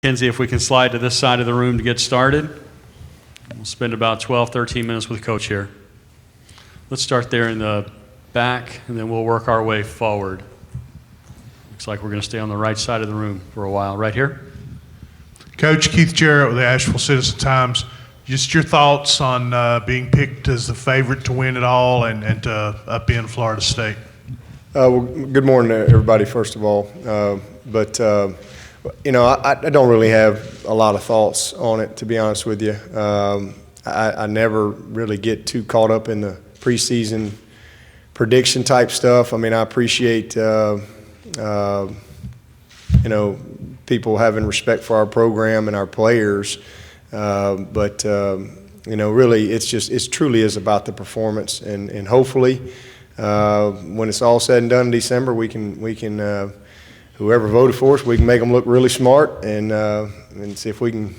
Kenzie, if we can slide to this side of the room to get started. We'll spend about 12, 13 minutes with Coach here. Let's start there in the back, and then we'll work our way forward. Looks like we're going to stay on the right side of the room for a while. Right here. Coach, Keith Jarrett with the Asheville Citizen-Times. Just your thoughts on being picked as the favorite to win it all and to upend Florida State. Well, good morning to everybody, first of all. I don't really have a lot of thoughts on it, to be honest with you. I never really get too caught up in the preseason prediction type stuff. I mean, I appreciate, people having respect for our program and our players. Really, it truly is about the performance. And hopefully, when it's all said and done in December, we can whoever voted for us, we can make them look really smart and see if we can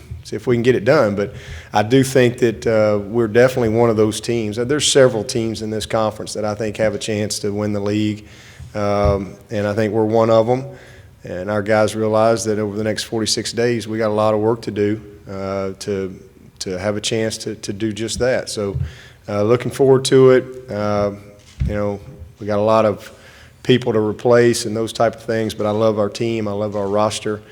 get it done. But I do think that we're definitely one of those teams. There's several teams in this conference that I think have a chance to win the league, and I think we're one of them. And our guys realize that over the next 46 days, we got a lot of work to do to have a chance to do just that. So, looking forward to it. We got a lot of people to replace and those type of things, but I love our team, I love our roster,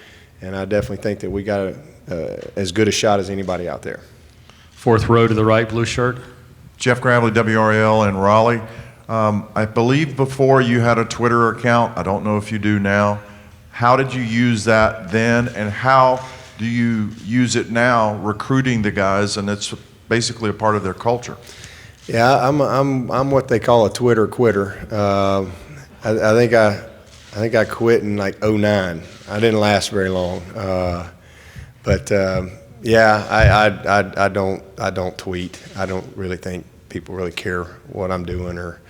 and I definitely think that we got as good a shot as anybody out there. Fourth row to the right, blue shirt. Jeff Gravely, WRL in Raleigh. I believe before you had a Twitter account. I don't know if you do now. How did you use that then, and how do you use it now recruiting the guys, and it's basically a part of their culture? Yeah, I'm what they call a Twitter quitter. I think I quit in like 2009. I didn't last very long, I don't tweet. I don't really think people really care what I'm doing or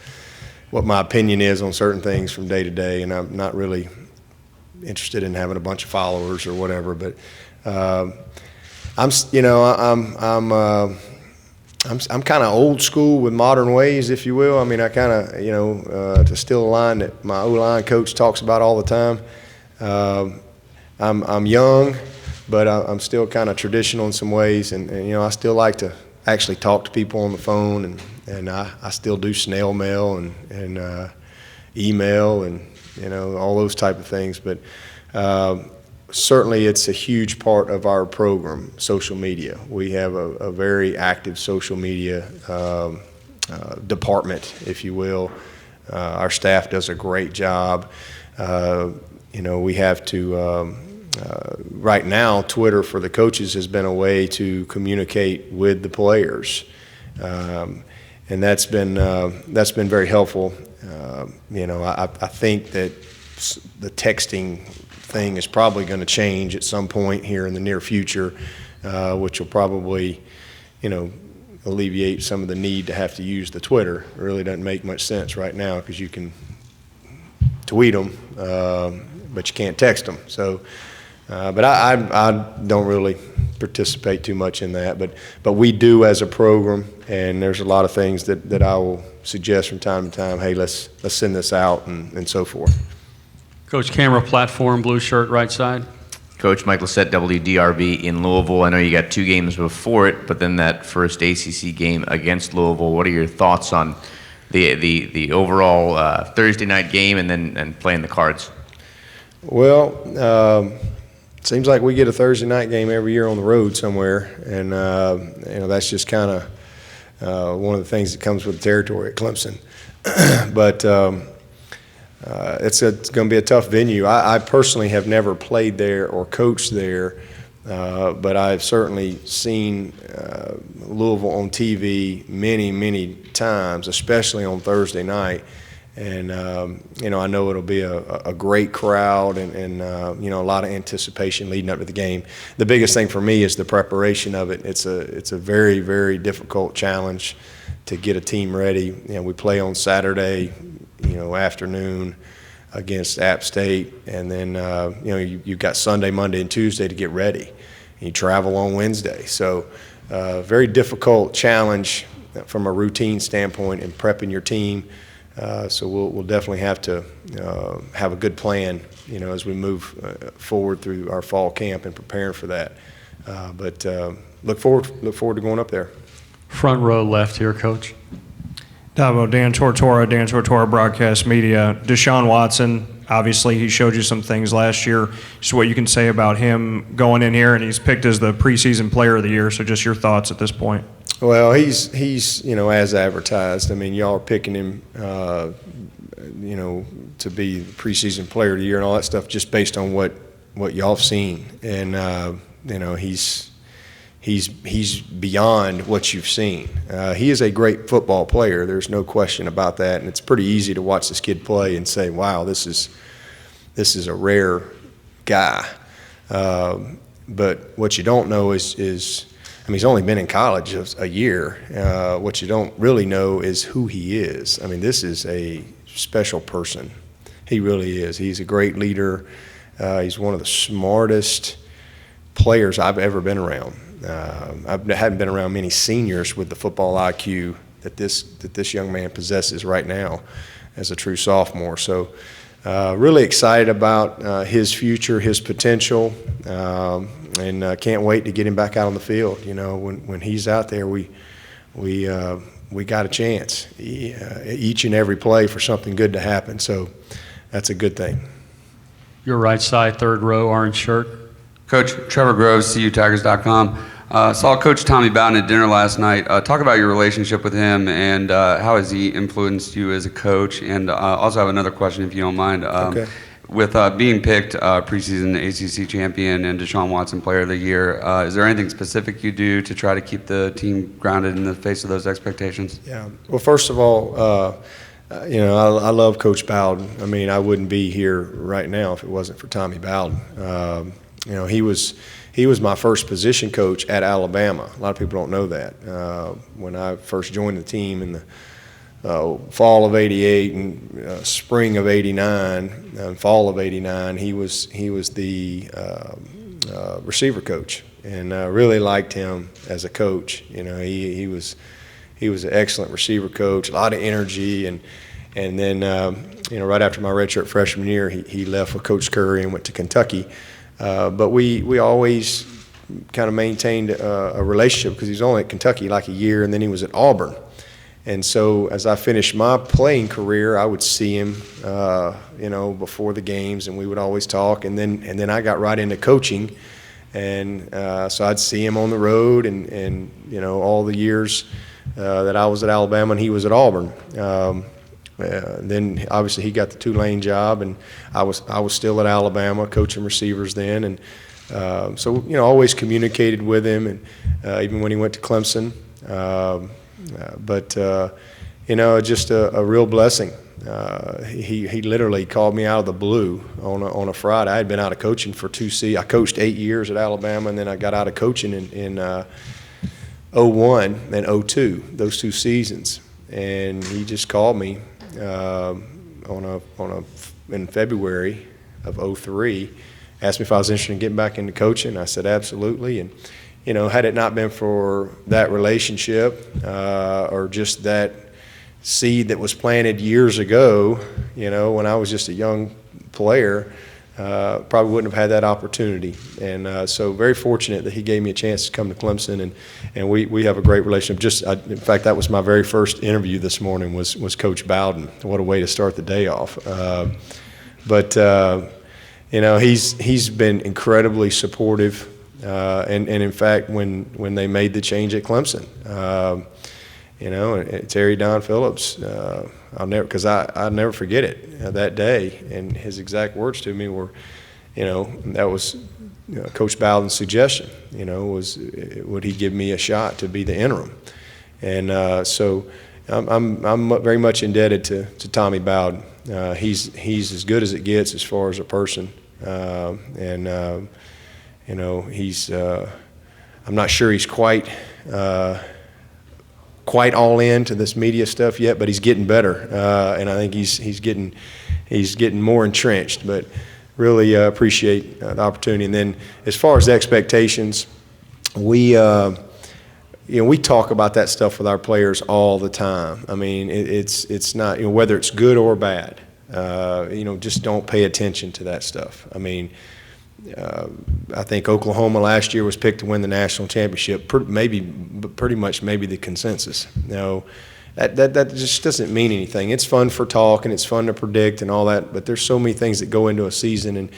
what my opinion is on certain things from day to day, and I'm not really interested in having a bunch of followers or whatever. But I'm kind of old school with modern ways, if you will. I mean, I kind of, to steal a line that my O-line coach talks about all the time. I'm young, but I'm still kind of traditional in some ways, and I still like to actually talk to people on the phone, and I still do snail mail and email and all those type of things. But certainly, it's a huge part of our program, social media. We have a very active social media department, if you will. Our staff does a great job. We have to, right now, Twitter for the coaches has been a way to communicate with the players. And that's been very helpful. I think that the texting thing is probably going to change at some point here in the near future, which will probably, alleviate some of the need to have to use the Twitter. It really doesn't make much sense right now because you can tweet them, but you can't text them. So, but I don't really participate too much in that. But we do as a program, and there's a lot of things that I will suggest from time to time. Hey, let's send this out and so forth. Coach, camera platform, blue shirt, right side. Coach, Mike Lissette, WDRB in Louisville. I know you got 2 games before it, but then that first ACC game against Louisville. What are your thoughts on the overall Thursday night game and playing the Cards? Well, it seems like we get a Thursday night game every year on the road somewhere, and that's just kind of one of the things that comes with the territory at Clemson. But it's going to be a tough venue. I personally have never played there or coached there, but I've certainly seen Louisville on TV many, many times, especially on Thursday night. And, I know it'll be a great crowd and a lot of anticipation leading up to the game. The biggest thing for me is the preparation of it. It's a very, very difficult challenge to get a team ready. We play on Saturday, afternoon against App State, and then you've got Sunday, Monday, and Tuesday to get ready. You travel on Wednesday, so very difficult challenge from a routine standpoint in prepping your team. So we'll definitely have to have a good plan, as we move forward through our fall camp and preparing for that. But look forward to going up there. Front row left here, Coach. Dabo, Dan Tortora, Broadcast Media. Deshaun Watson, obviously he showed you some things last year. Just what you can say about him going in here, and he's picked as the preseason player of the year, so just your thoughts at this point. Well, he's as advertised. I mean, y'all are picking him, to be the preseason player of the year and all that stuff just based on what y'all have seen. And, he's beyond what you've seen. He is a great football player. There's no question about that. And it's pretty easy to watch this kid play and say, wow, this is a rare guy. But what you don't know is he's only been in college a year. What you don't really know is who he is. I mean, this is a special person. He really is. He's a great leader. He's one of the smartest players I've ever been around. I haven't been around many seniors with the football IQ that this young man possesses right now as a true sophomore. So really excited about his future, his potential, and can't wait to get him back out on the field. When he's out there, we got a chance each and every play for something good to happen. So that's a good thing. Your right side, third row, orange shirt. Coach Trevor Groves, CUTigers.com. Saw Coach Tommy Bowden at dinner last night. Talk about your relationship with him and how has he influenced you as a coach? And also have another question, if you don't mind. Okay. With being picked preseason ACC champion and Deshaun Watson Player of the Year, is there anything specific you do to try to keep the team grounded in the face of those expectations? Yeah. Well, first of all, I love Coach Bowden. I mean, I wouldn't be here right now if it wasn't for Tommy Bowden. He was my first position coach at Alabama. A lot of people don't know that. When I first joined the team in the fall of '88 and spring of '89 and fall of '89, he was the receiver coach, and I really liked him as a coach. He was an excellent receiver coach, a lot of energy, and then right after my redshirt freshman year, he left with Coach Curry and went to Kentucky. But we always kind of maintained a relationship because he was only at Kentucky like a year, and then he was at Auburn. And so as I finished my playing career, I would see him, before the games, and we would always talk. And then I got right into coaching, and so I'd see him on the road, and all the years that I was at Alabama and he was at Auburn. Then obviously he got the Tulane job, and I was still at Alabama coaching receivers then, and so always communicated with him, and even when he went to Clemson, but just a real blessing. He literally called me out of the blue on a Friday. I had been out of coaching for 2 seasons. I coached 8 years at Alabama, and then I got out of coaching in 01 and 02, those 2 seasons, and he just called me. In February of 03, asked me if I was interested in getting back into coaching. I said absolutely, and had it not been for that relationship or just that seed that was planted years ago, when I was just a young player, probably wouldn't have had that opportunity. And so very fortunate that he gave me a chance to come to Clemson, and we have a great relationship. In fact, that was my very first interview this morning was Coach Bowden. What a way to start the day off. But he's been incredibly supportive, and in fact, when they made the change at Clemson, Terry Don Phillips, I'll never forget it that day. And his exact words to me were, that was Coach Bowden's suggestion. Was would he give me a shot to be the interim? And so I'm very much indebted to Tommy Bowden. He's as good as it gets as far as a person, he's. I'm not sure he's quite all into this media stuff yet, but he's getting better, and I think he's getting more entrenched. But really appreciate the opportunity. And then as far as the expectations, we we talk about that stuff with our players all the time. I mean, it's not, whether it's good or bad, just don't pay attention to that stuff. I mean, I think Oklahoma last year was picked to win the national championship, pretty much the consensus. That just doesn't mean anything. It's fun for talk and it's fun to predict and all that, but there's so many things that go into a season.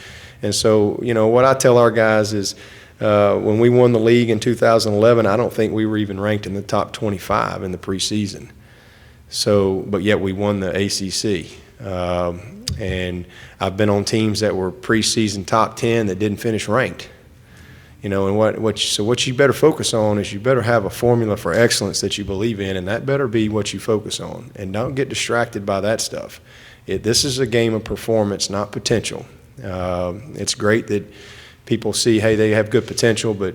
And so, what I tell our guys is when we won the league in 2011, I don't think we were even ranked in the top 25 in the preseason. So, but yet we won the ACC. And I've been on teams that were preseason top 10 that didn't finish ranked. And what you better focus on is you better have a formula for excellence that you believe in, and that better be what you focus on. And don't get distracted by that stuff. This is a game of performance, not potential. It's great that people see, hey, they have good potential, but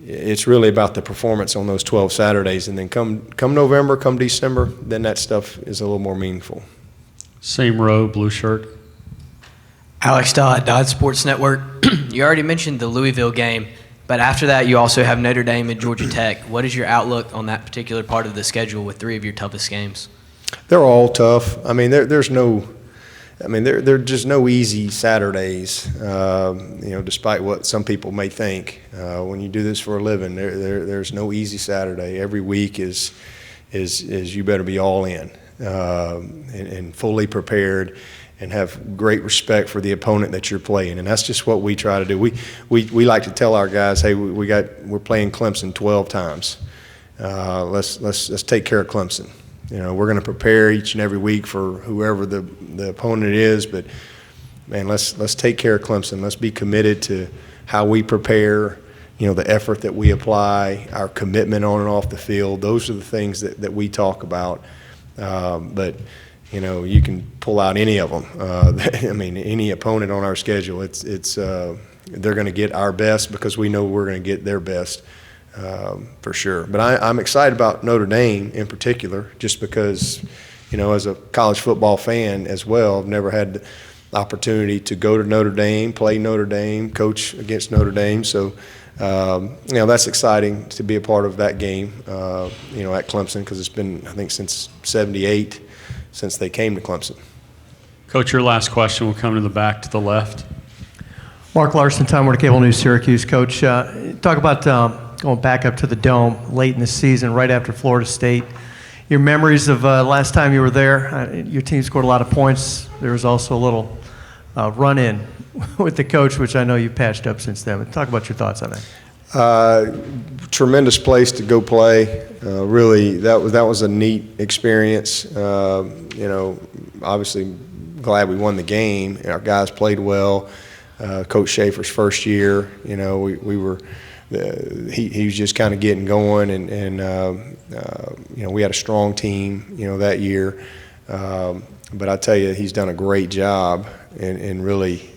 it's really about the performance on those 12 Saturdays. And then come November, come December, then that stuff is a little more meaningful. Same row, blue shirt. Alex Dodd, Dodd Sports Network. You already mentioned the Louisville game, but after that you also have Notre Dame and Georgia Tech. What is your outlook on that particular part of the schedule with 3 of your toughest games? They're all tough. I mean, there's just no easy Saturdays, despite what some people may think. When you do this for a living, there's no easy Saturday. Every week is you better be all in and fully prepared and have great respect for the opponent that you're playing. And that's just what we try to do. We like to tell our guys, hey, we're playing Clemson 12 times. Let's take care of Clemson. We're going to prepare each and every week for whoever the opponent is, but man, let's take care of Clemson. Let's be committed to how we prepare, the effort that we apply, our commitment on and off the field. Those are the things that we talk about. But you can pull out any of them. Any opponent on our schedule, they're going to get our best because we know we're going to get their best. For sure. But I'm excited about Notre Dame in particular, just because, as a college football fan as well, I've never had the opportunity to go to Notre Dame, play Notre Dame, coach against Notre Dame. So, that's exciting to be a part of that game, at Clemson, because it's been, I think, since '78 since they came to Clemson. Coach, your last question will come to the back to the left. Mark Larson, Time Warner Cable News, Syracuse. Coach, talk about going back up to the Dome late in the season, right after Florida State. Your memories of last time you were there. Your team scored a lot of points. There was also a little run-in with the coach, which I know you've patched up since then. But talk about your thoughts on that. Tremendous place to go play. Really, that was a neat experience. Obviously glad we won the game. Our guys played well. Coach Schaefer's first year, we were. He was just kind of getting going, and we had a strong team, that year. But I tell you, he's done a great job in really,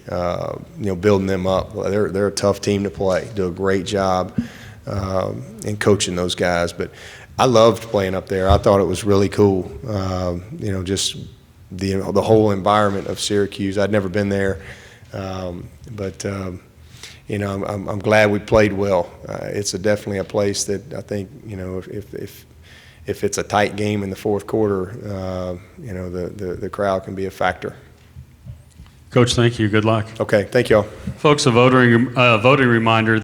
building them up. They're a tough team to play. Do a great job in coaching those guys. But I loved playing up there. I thought it was really cool. Just the whole environment of Syracuse. I'd never been there, but. I'm glad we played well. It's definitely a place that I think, if it's a tight game in the fourth quarter, the crowd can be a factor. Coach, thank you. Good luck. Okay, thank y'all. Folks, a voting reminder.